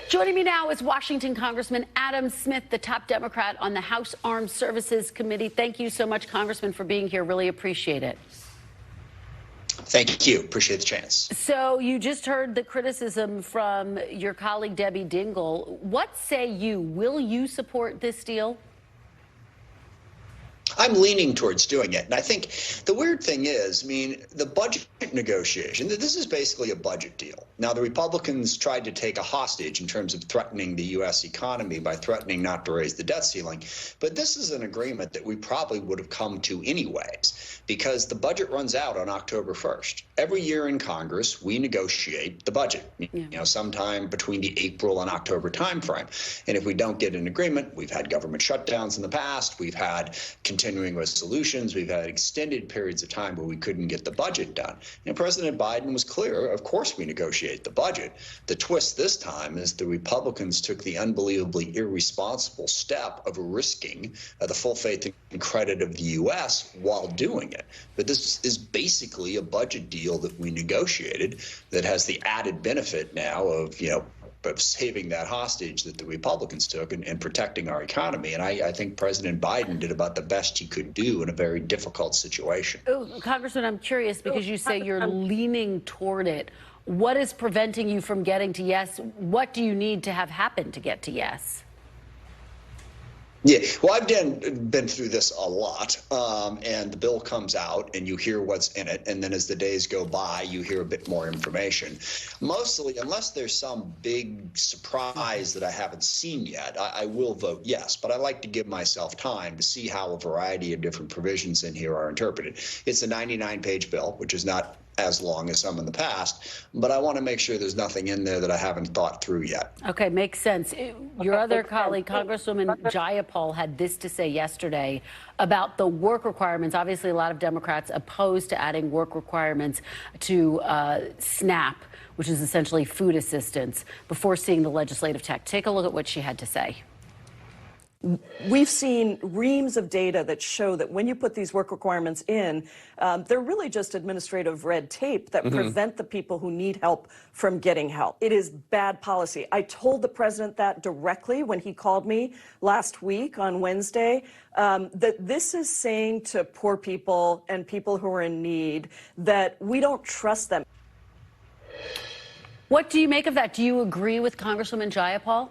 Joining me now is Washington Congressman Adam Smith, the top Democrat on the House Armed Services Committee. Thank you so much, Congressman, for being here. Really appreciate it. Thank you. Appreciate the chance. So you just heard the criticism from your colleague, Debbie Dingell. What say you? Will you support this deal? I'm leaning towards doing it. And I think the weird thing is, the budget negotiation, this is basically a budget deal. Now, the Republicans tried to take a hostage in terms of threatening the U.S. economy by threatening not to raise the debt ceiling. But this is an agreement that we probably would have come to anyways, because the budget runs out on October 1st. Every year in Congress, we negotiate the budget, sometime between the April and October timeframe. And if we don't get an agreement, we've had government shutdowns in the past, we've had continuing resolutions, we've had extended periods of time where we couldn't get the budget done. And President Biden was clear, of course we negotiate the budget. The twist this time is the Republicans took the unbelievably irresponsible step of risking the full faith and credit of the U.S. while doing it. But this is basically a budget deal that we negotiated that has the added benefit now of, of saving that hostage that the Republicans took and protecting our economy. And I think President Biden did about the best he could do in a very difficult situation. Congressman, I'm curious because you say you're leaning toward it. What is preventing you from getting to yes? What do you need to have happen to get to yes? Yeah, well, I've been through this a lot, and the bill comes out and you hear what's in it, and then as the days go by, you hear a bit more information. Mostly, unless there's some big surprise that I haven't seen yet, I will vote yes, but I like to give myself time to see how a variety of different provisions in here are interpreted. It's a 99-page bill, which is not as long as some in the past, but I want to make sure there's nothing in there that I haven't thought through yet. Okay, makes sense. Your other colleague, Congresswoman Jayapal, had this to say yesterday about the work requirements. Obviously, a lot of Democrats opposed to adding work requirements to SNAP, which is essentially food assistance, before seeing the legislative text. Take a look at what she had to say. We've seen reams of data that show that when you put these work requirements in, they're really just administrative red tape that prevent the people who need help from getting help. It is bad policy. I told the president that directly when he called me last week on Wednesday, that this is saying to poor people and people who are in need that we don't trust them. What do you make of that? Do you agree with Congresswoman Jayapal?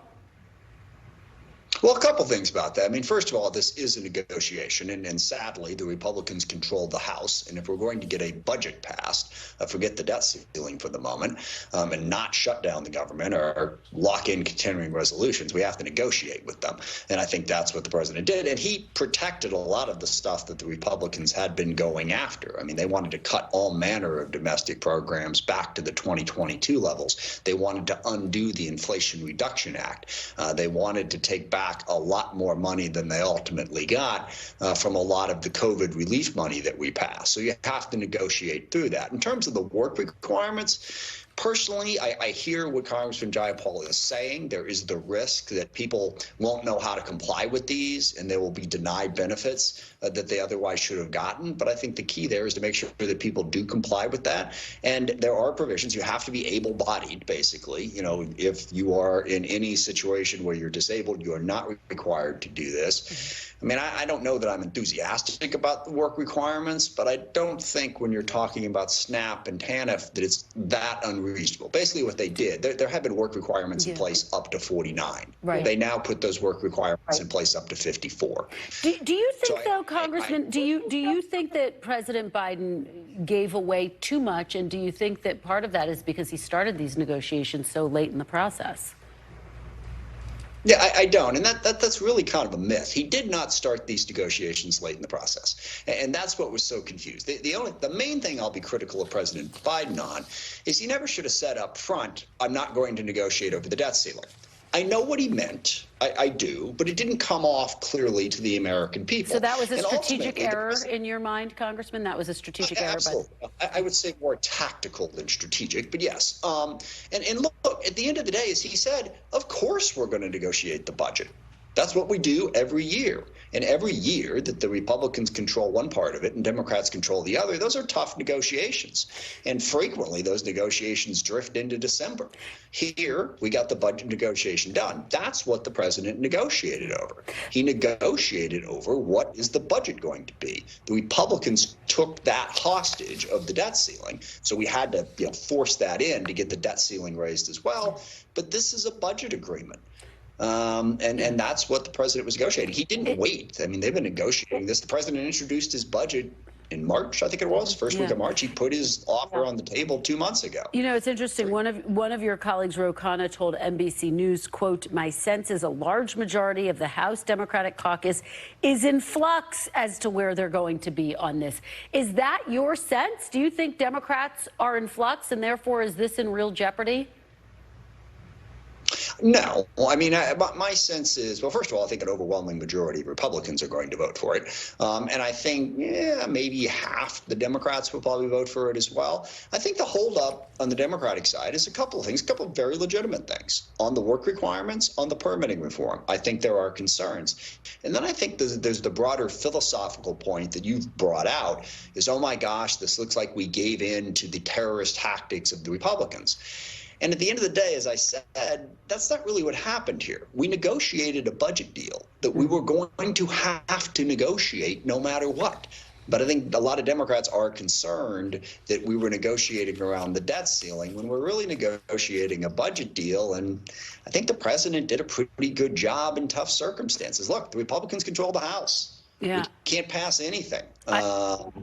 Well, a couple things about that. First of all, this is a negotiation, and sadly, the Republicans control the House. And if we're going to get a budget passed, forget the debt ceiling for the moment, and not shut down the government or lock in continuing resolutions, we have to negotiate with them. And I think that's what the president did. And he protected a lot of the stuff that the Republicans had been going after. They wanted to cut all manner of domestic programs back to the 2022 levels. They wanted to undo the Inflation Reduction Act. They wanted to take back a lot more money than they ultimately got from a lot of the COVID relief money that we passed. So you have to negotiate through that. In terms of the work requirements, personally, I hear what Congressman Jayapal is saying. There is the risk that people won't know how to comply with these and they will be denied benefits that they otherwise should have gotten. But I think the key there is to make sure that people do comply with that. And there are provisions. You have to be able-bodied, basically. If you are in any situation where you're disabled, you are not required to do this. I don't know that I'm enthusiastic about the work requirements, but I don't think when you're talking about SNAP and TANF that it's that unreasonable. Basically what they did, there have been work requirements in place up to 49. Right. They now put those work requirements in place up to 54. Do you think, though, Congressman, do you think that President Biden gave away too much, and do you think that part of that is because he started these negotiations so late in the process? Yeah, I don't. And that's really kind of a myth. He did not start these negotiations late in the process. And that's what was so confused. The main thing I'll be critical of President Biden on is he never should have said up front, I'm not going to negotiate over the debt ceiling. I know what he meant. I do, but it didn't come off clearly to the American people. So that was a strategic error in your mind, Congressman? That was a strategic error? Absolutely. I would say more tactical than strategic, but yes. And look, at the end of the day, as he said, of course we're going to negotiate the budget. That's what we do every year. And every year that the Republicans control one part of it and Democrats control the other, those are tough negotiations. And frequently those negotiations drift into December. Here, we got the budget negotiation done. That's what the president negotiated over. He negotiated over what is the budget going to be. The Republicans took that hostage of the debt ceiling. So we had to force that in to get the debt ceiling raised as well. But this is a budget agreement. And that's what the president was negotiating. He didn't wait. I mean, they've been negotiating this. The president introduced his budget in March, I think it was, first week of March. He put his offer on the table 2 months ago. You know, it's interesting. One of your colleagues, Ro Khanna, told NBC News, quote, "My sense is a large majority of the House Democratic caucus is in flux as to where they're going to be on this." Is that your sense? Do you think Democrats are in flux and therefore is this in real jeopardy? No. Well, I mean, my sense is, well, first of all, I think an overwhelming majority of Republicans are going to vote for it. And I think maybe half the Democrats will probably vote for it as well. I think the holdup on the Democratic side is a couple of things, a couple of very legitimate things. On the work requirements, on the permitting reform, I think there are concerns. And then I think there's the broader philosophical point that you've brought out is, oh my gosh, this looks like we gave in to the terrorist tactics of the Republicans. And at the end of the day, as I said, that's not really what happened here. We negotiated a budget deal that we were going to have to negotiate no matter what. But I think a lot of Democrats are concerned that we were negotiating around the debt ceiling when we're really negotiating a budget deal. And I think the president did a pretty good job in tough circumstances. Look, the Republicans control the House. Yeah. We can't pass anything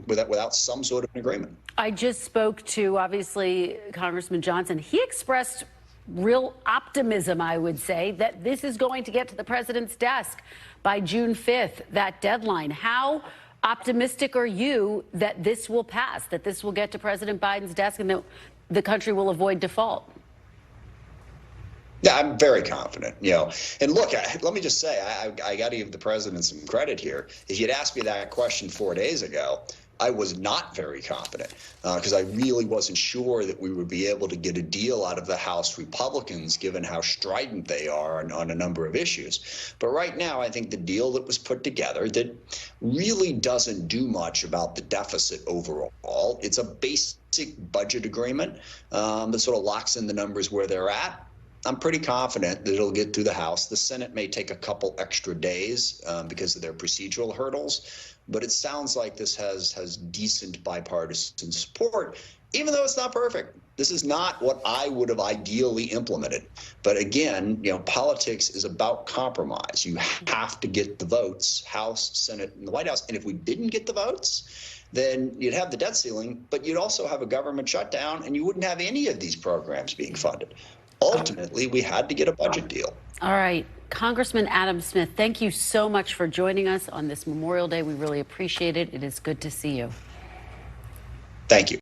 without some sort of an agreement. I just spoke to, obviously, Congressman Johnson. He expressed real optimism, I would say, that this is going to get to the president's desk by June 5th, that deadline. How optimistic are you that this will pass, that this will get to President Biden's desk and that the country will avoid default? Yeah, I'm very confident, And look, let me just say, I got to give the president some credit here. If you'd asked me that question 4 days ago, I was not very confident because I really wasn't sure that we would be able to get a deal out of the House Republicans, given how strident they are on a number of issues. But right now, I think the deal that was put together that really doesn't do much about the deficit overall. It's a basic budget agreement that sort of locks in the numbers where they're at. I'm pretty confident that it'll get through the House. The Senate may take a couple extra days because of their procedural hurdles, but it sounds like this has decent bipartisan support, even though it's not perfect. This is not what I would have ideally implemented. But again, politics is about compromise. You have to get the votes, House, Senate, and the White House. And if we didn't get the votes, then you'd have the debt ceiling, but you'd also have a government shutdown, and you wouldn't have any of these programs being funded. Ultimately, we had to get a budget deal. All right. Congressman Adam Smith, thank you so much for joining us on this Memorial Day. We really appreciate it. It is good to see you. Thank you.